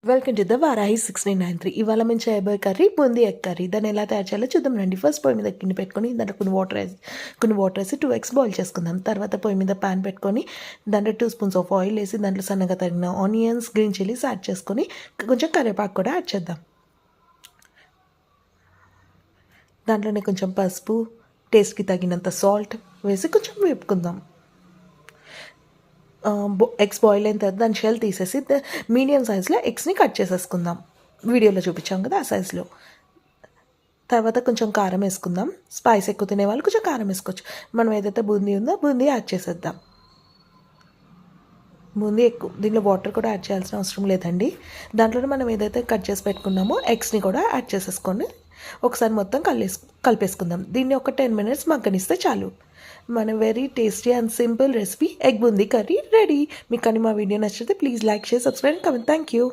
Welcome to the Varahi 1693. ఇవాళ మేము చేయబోయే కర్రీ బూందీ ఎగ్ కర్రీ. దాన్ని ఎలా తయారు చేయాలో చూద్దాం రండి. ఫస్ట్ పొయ్యి మీద గిన్నె పెట్టుకొని దాంట్లో కొన్ని వాటర్ వేసి 2 eggs బాయిల్ చేసుకుందాం. తర్వాత పొయ్యి మీద ప్యాన్ పెట్టుకొని దాంట్లో 2 స్పూన్స్ ఆఫ్ ఆయిల్ వేసి దాంట్లో సన్నగా తగిన ఆనియన్స్, గ్రీన్ చిల్లీస్ యాడ్ చేసుకొని కొంచెం కరివేపాకు కూడా యాడ్ చేద్దాం. దాంట్లోనే కొంచెం పసుపు, టేస్ట్కి తగినంత సాల్ట్ వేసి కొంచెం వేపుకుందాం. ఎగ్స్ బాయిల్ అయిన తర్వాత దాని షెల్ తీసేసి మీడియం సైజులో ఎగ్స్ని కట్ చేసేసుకుందాం. వీడియోలో చూపించాం కదా ఆ సైజులో. తర్వాత కొంచెం కారం వేసుకుందాం. స్పైస్ ఎక్కువ తినే వాళ్ళు కొంచెం కారం వేసుకోవచ్చు. మనం ఏదైతే బూందీ ఉందో బూందీ యాడ్ చేసేద్దాం. బూందీ ఎక్కువ దీనిలో వాటర్ కూడా యాడ్ చేయాల్సిన అవసరం లేదండి. దాంట్లోనే మనం ఏదైతే కట్ చేసి పెట్టుకున్నామో ఎగ్స్ని కూడా యాడ్ చేసేసుకొని ఒకసారి మొత్తం కలిపేసుకుందాం. దీన్ని ఒక 10 minutes మగ్గనిస్తే చాలు. మన very tasty and simple recipe egg boondi curry ready. మీకు కానీ మా వీడియో నచ్చితే please like, share, subscribe, comment. Thank you.